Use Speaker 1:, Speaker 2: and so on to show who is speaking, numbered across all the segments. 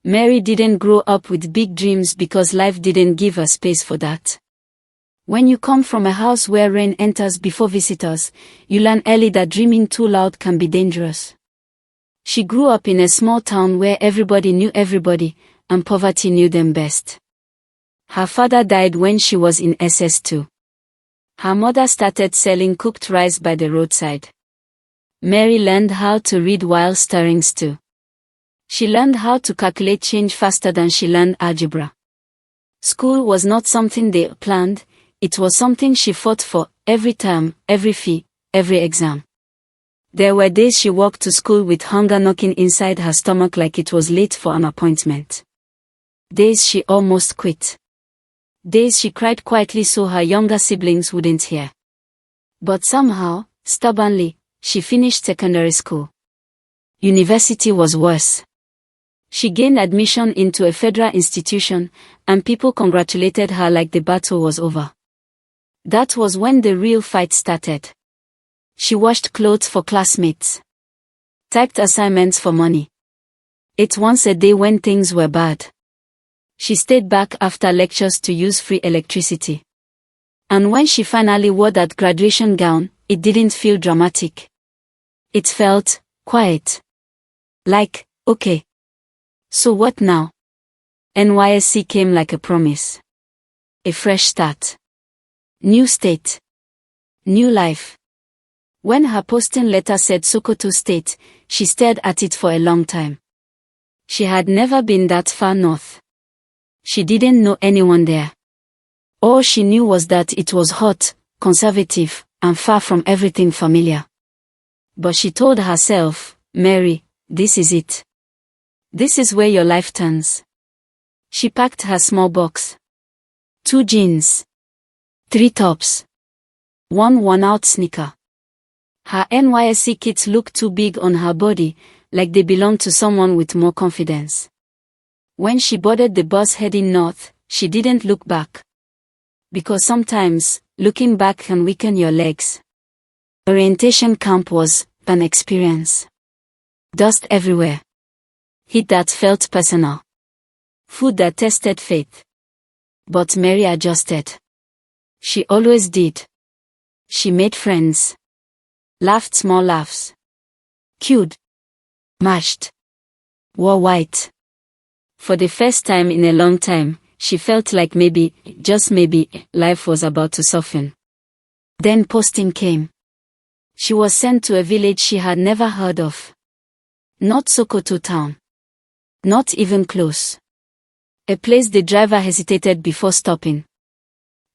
Speaker 1: Mary didn't grow up with big dreams because life didn't give her space for that. When you come from a house where rain enters before visitors, you learn early that dreaming too loud can be dangerous. She grew up in a small town where everybody knew everybody, and poverty knew them best. Her father died when she was in SS2. Her mother started selling cooked rice by the roadside. Mary learned how to read while stirring stew. She learned how to calculate change faster than she learned algebra. School was not something they planned, it was something she fought for, every term, every fee, every exam. There were days she walked to school with hunger knocking inside her stomach like it was late for an appointment. Days she almost quit. Days she cried quietly so her younger siblings wouldn't hear. But somehow, stubbornly, she finished secondary school. University was worse. She gained admission into a federal institution, and people congratulated her like the battle was over. That was when the real fight started. She washed clothes for classmates. Typed assignments for money. Ate once a day when things were bad. She stayed back after lectures to use free electricity. And when she finally wore that graduation gown, it didn't feel dramatic. It felt quiet. Like, okay. So what now? NYSC came like a promise. A fresh start. New state. New life. When her posting letter said Sokoto State, she stared at it for a long time. She had never been that far north. She didn't know anyone there. All she knew was that it was hot, conservative, and far from everything familiar. But she told herself, Mary, this is it. This is where your life turns. She packed her small box. 2 jeans. 3 tops. 1 worn-out sneaker. Her NYSC kits looked too big on her body, like they belonged to someone with more confidence. When she boarded the bus heading north, she didn't look back. Because sometimes, looking back can weaken your legs. Orientation camp was an experience. Dust everywhere. Heat that felt personal. Food that tested faith. But Mary adjusted. She always did. She made friends. Laughed small laughs. Queued. Marched. Wore white. For the first time in a long time, she felt like maybe, just maybe, life was about to soften. Then posting came. She was sent to a village she had never heard of. Not Sokoto town. Not even close. A place the driver hesitated before stopping.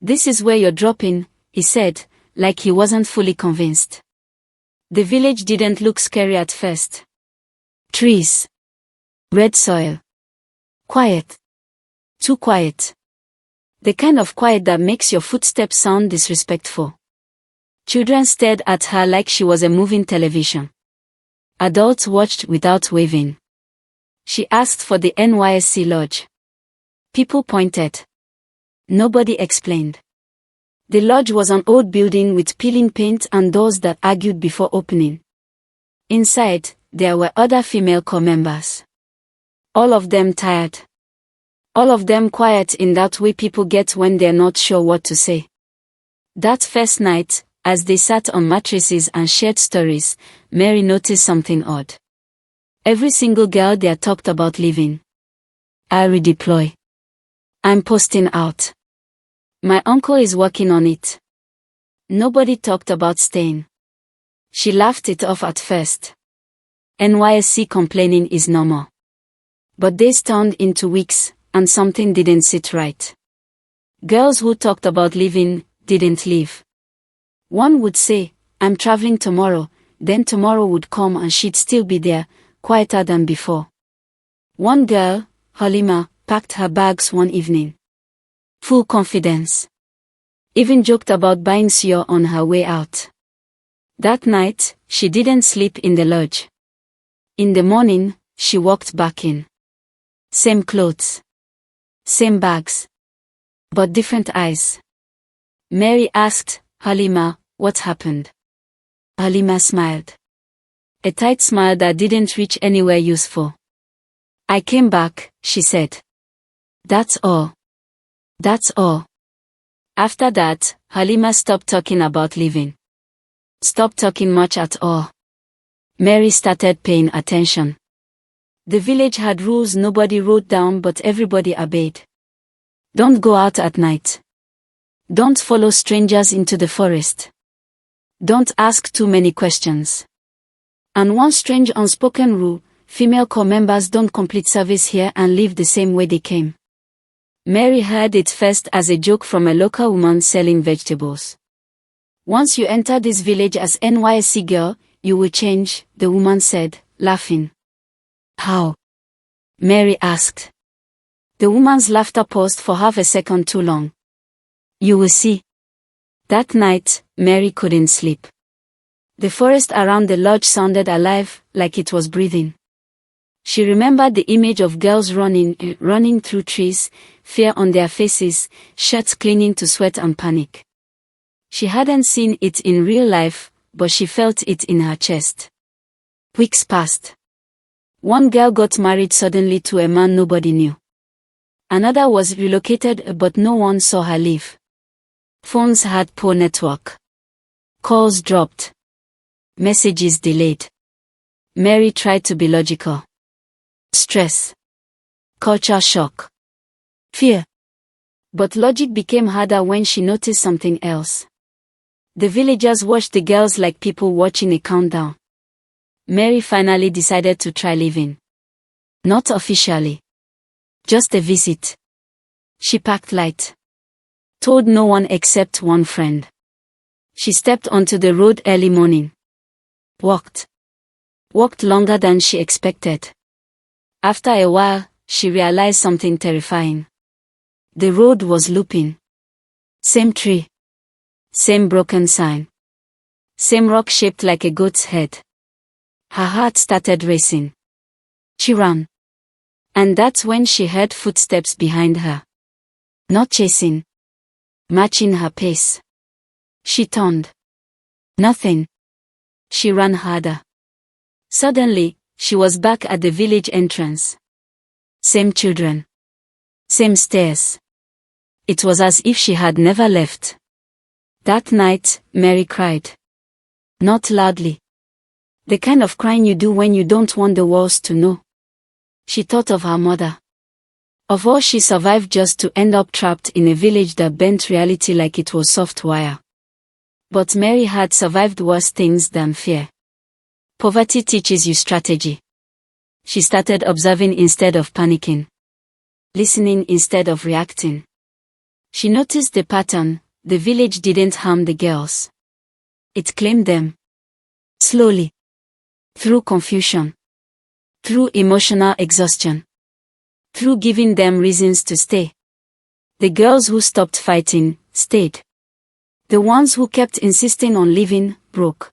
Speaker 1: This is where you're dropping, he said, like he wasn't fully convinced. The village didn't look scary at first. Trees. Red soil. Quiet. Too quiet. The kind of quiet that makes your footsteps sound disrespectful. Children stared at her like she was a moving television. Adults watched without waving. She asked for the NYSC lodge. People pointed. Nobody explained. The lodge was an old building with peeling paint and doors that argued before opening. Inside, there were other female corps members. All of them tired. All of them quiet in that way people get when they're not sure what to say. That first night, as they sat on mattresses and shared stories, Mary noticed something odd. Every single girl there talked about leaving. I redeploy. I'm posting out. My uncle is working on it. Nobody talked about staying. She laughed it off at first. NYSC complaining is normal. But days turned into weeks, and something didn't sit right. Girls who talked about leaving didn't leave. One would say, I'm traveling tomorrow, then tomorrow would come and she'd still be there, quieter than before. One girl, Halima, packed her bags one evening. Full confidence. Even joked about buying suya on her way out. That night, she didn't sleep in the lodge. In the morning, she walked back in. Same clothes. Same bags. But different eyes. Mary asked, Halima, what happened? Halima smiled. A tight smile that didn't reach anywhere useful. I came back, she said. That's all. That's all. After that, Halima stopped talking about leaving. Stopped talking much at all. Mary started paying attention. The village had rules nobody wrote down but everybody obeyed. Don't go out at night. Don't follow strangers into the forest. Don't ask too many questions. And one strange unspoken rule, female corps members don't complete service here and leave the same way they came. Mary heard it first as a joke from a local woman selling vegetables. Once you enter this village as NYSC girl, you will change, the woman said, laughing. How? Mary asked. The woman's laughter paused for half a second too long. You will see. That night, Mary couldn't sleep. The forest around the lodge sounded alive, like it was breathing. She remembered the image of girls running through trees, fear on their faces, shirts clinging to sweat and panic. She hadn't seen it in real life, but she felt it in her chest. Weeks passed. One girl got married suddenly to a man nobody knew. Another was relocated but no one saw her leave. Phones had poor network. Calls dropped. Messages delayed. Mary tried to be logical. Stress. Culture shock. Fear. But logic became harder when she noticed something else. The villagers watched the girls like people watching a countdown. Mary finally decided to try leaving. Not officially. Just a visit. She packed light. Told no one except one friend. She stepped onto the road early morning. Walked. Walked longer than she expected. After a while, she realized something terrifying. The road was looping. Same tree. Same broken sign. Same rock shaped like a goat's head. Her heart started racing. She ran. And that's when she heard footsteps behind her. Not chasing. Matching her pace. She turned. Nothing. She ran harder. Suddenly, she was back at the village entrance. Same children. Same stairs. It was as if she had never left. That night, Mary cried. Not loudly. The kind of crying you do when you don't want the walls to know. She thought of her mother. Of all she survived just to end up trapped in a village that bent reality like it was soft wire. But Mary had survived worse things than fear. Poverty teaches you strategy. She started observing instead of panicking. Listening instead of reacting. She noticed the pattern. The village didn't harm the girls. It claimed them. Slowly. Through confusion. Through emotional exhaustion. Through giving them reasons to stay. The girls who stopped fighting, stayed. The ones who kept insisting on leaving, broke.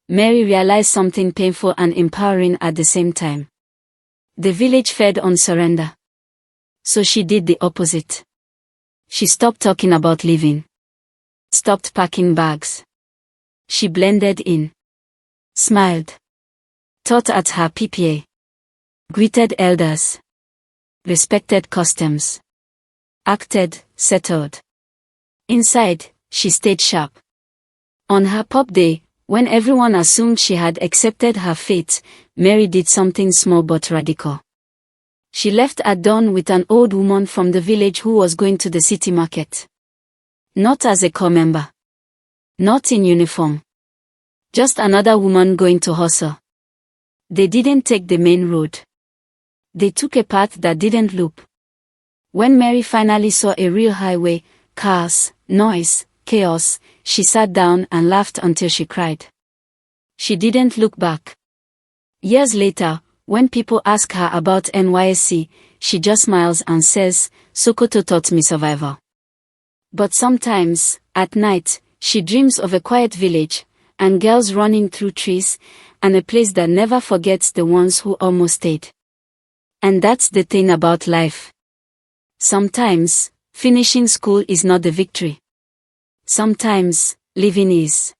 Speaker 1: Mary realized something painful and empowering at the same time. The village fed on surrender. So she did the opposite. She stopped talking about leaving. Stopped packing bags. She blended in. Smiled. Taught at her PPA. Greeted elders. Respected customs. Acted, settled. Inside, she stayed sharp. On her pop day, when everyone assumed she had accepted her fate, Mary did something small but radical. She left at dawn with an old woman from the village who was going to the city market. Not as a corps member. Not in uniform. Just another woman going to hustle. They didn't take the main road. They took a path that didn't loop. When Mary finally saw a real highway, cars, noise, chaos, she sat down and laughed until she cried. She didn't look back. Years later, when people ask her about NYSC, she just smiles and says, Sokoto taught me survival. But sometimes, at night, she dreams of a quiet village, and girls running through trees, and a place that never forgets the ones who almost stayed. And that's the thing about life. Sometimes, finishing school is not the victory. Sometimes, living is.